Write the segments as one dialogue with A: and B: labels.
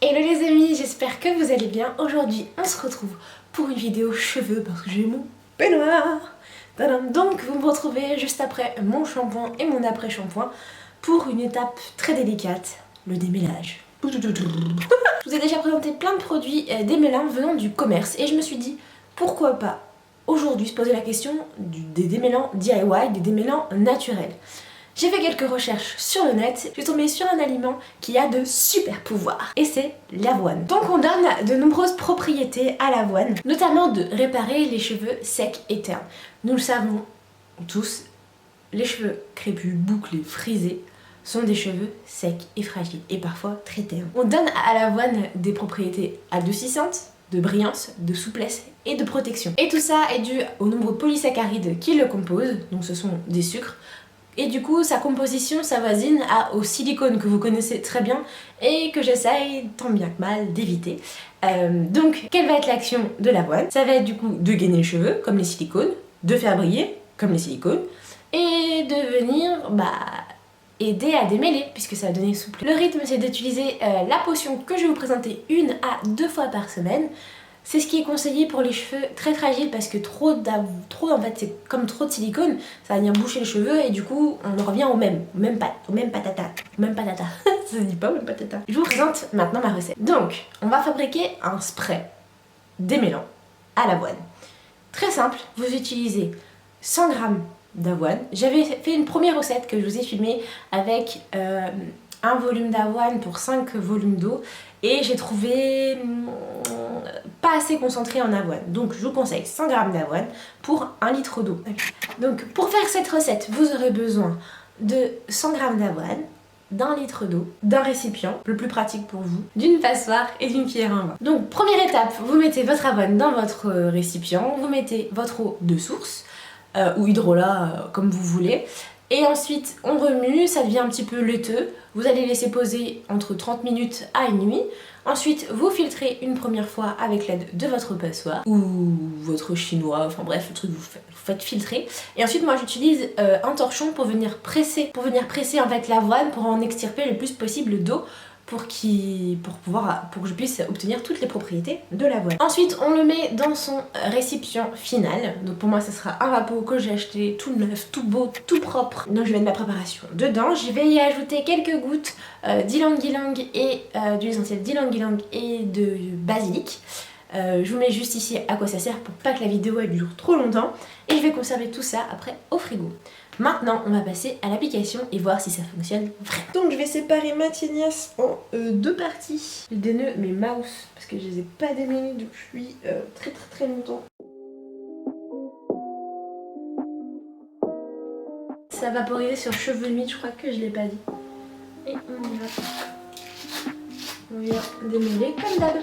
A: Hello les amis, j'espère que vous allez bien. Aujourd'hui on se retrouve pour une vidéo cheveux parce que j'ai mon peignoir. Tadam. Donc vous me retrouvez juste après mon shampoing et mon après-shampoing pour une étape très délicate, le démêlage. Je vous ai déjà présenté plein de produits démêlants venant du commerce et je me suis dit pourquoi pas aujourd'hui se poser la question des démêlants DIY, des démêlants naturels. J'ai fait quelques recherches sur le net, je suis tombée sur un aliment qui a de super pouvoirs, et c'est l'avoine. Donc on donne de nombreuses propriétés à l'avoine, notamment de réparer les cheveux secs et ternes. Nous le savons tous, les cheveux crépus, bouclés, frisés sont des cheveux secs et fragiles, et parfois très ternes. On donne à l'avoine des propriétés adoucissantes, de brillance, de souplesse et de protection. Et tout ça est dû aux nombreux polysaccharides qui le composent, donc ce sont des sucres. Et du coup, sa composition s'avoisine au silicone que vous connaissez très bien et que j'essaye tant bien que mal d'éviter. Donc, quelle va être l'action de l'avoine? Ça va être du coup de gainer les cheveux, comme les silicones, de faire briller, comme les silicones, et de venir aider à démêler, puisque ça va donner souplesse. Le rythme, c'est d'utiliser la potion que je vais vous présenter 1 à 2 fois par semaine. C'est ce qui est conseillé pour les cheveux très fragiles parce que trop en fait c'est comme trop de silicone, ça va venir boucher les cheveux et du coup on en revient au même patata. Ça se dit pas, au même patata. Je vous présente maintenant ma recette. Donc on va fabriquer un spray démêlant à l'avoine. Très simple, vous utilisez 100 g d'avoine. J'avais fait une première recette que je vous ai filmée avec un volume d'avoine pour 5 volumes d'eau et j'ai trouvé pas assez concentré en avoine. Donc je vous conseille 100 g d'avoine pour 1 litre d'eau. Donc pour faire cette recette, vous aurez besoin de 100 g d'avoine, d'1 litre d'eau, d'un récipient, le plus pratique pour vous, d'une passoire et d'une cuillère en bois. Donc première étape, vous mettez votre avoine dans votre récipient, vous mettez votre eau de source, ou hydrolat comme vous voulez. Et ensuite on remue, ça devient un petit peu laiteux. Vous allez laisser poser entre 30 minutes à 1 nuit. Ensuite vous filtrez une première fois avec l'aide de votre passoire ou votre chinois, enfin bref le truc vous faites filtrer. Et ensuite moi j'utilise un torchon pour venir presser en fait l'avoine pour en extirper le plus possible d'eau pour que je puisse obtenir toutes les propriétés de l'avoine. Ensuite on le met dans son récipient final. Donc pour moi ça sera un vapeau que j'ai acheté tout neuf, tout beau, tout propre. Donc je vais mettre ma préparation dedans. Je vais y ajouter quelques gouttes d'ylang-ylang et d'huile essentielle d'ylang-ylang et de basilic. Je vous mets juste ici à quoi ça sert pour pas que la vidéo elle dure trop longtemps. Et je vais conserver tout ça après au frigo. Maintenant, on va passer à l'application et voir si ça fonctionne vraiment. Donc, je vais séparer ma tignasse en 2 parties. Je déneude mes mouse parce que je les ai pas démêlés depuis très longtemps. Ça va vaporiser sur cheveux humide, je crois que je l'ai pas dit. Et on y va. On vient démêler comme d'hab.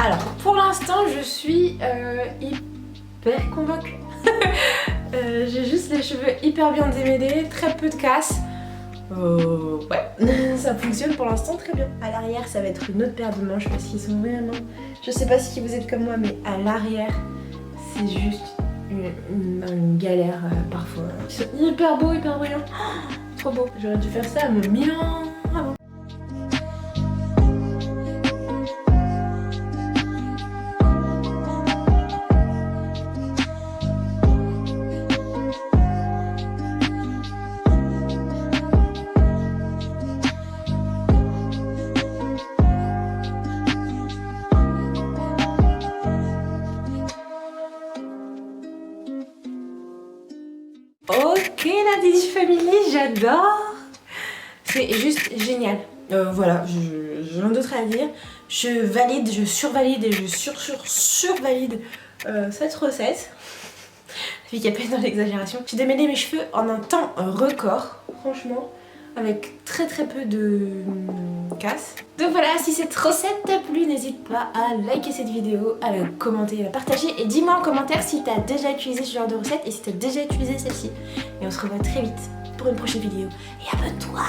A: Alors, pour l'instant, je suis hyper convaincue. J'ai juste les cheveux hyper bien démêlés, très peu de casse. Ouais, ça fonctionne pour l'instant très bien. À l'arrière, ça va être une autre paire de manches parce qu'ils sont vraiment... Je sais pas si vous êtes comme moi, mais à l'arrière, c'est juste une galère parfois. Ils sont hyper beaux, hyper brillants. Oh, trop beau. J'aurais dû faire ça à mon 1000 ans avant. Ok la Digi Family, j'adore. C'est juste génial. Voilà, j'ai rien d'autre à dire. Je valide, je survalide et je survalide cette recette. Vu qu'il y a peine dans l'exagération. J'ai démêlé mes cheveux en un temps record, franchement, avec très peu de casse. Donc voilà, si cette recette t'a plu, n'hésite pas à liker cette vidéo, à la commenter, à la partager et dis-moi en commentaire si t'as déjà utilisé ce genre de recette et si t'as déjà utilisé celle-ci. Et on se revoit très vite pour une prochaine vidéo. Et abonne-toi.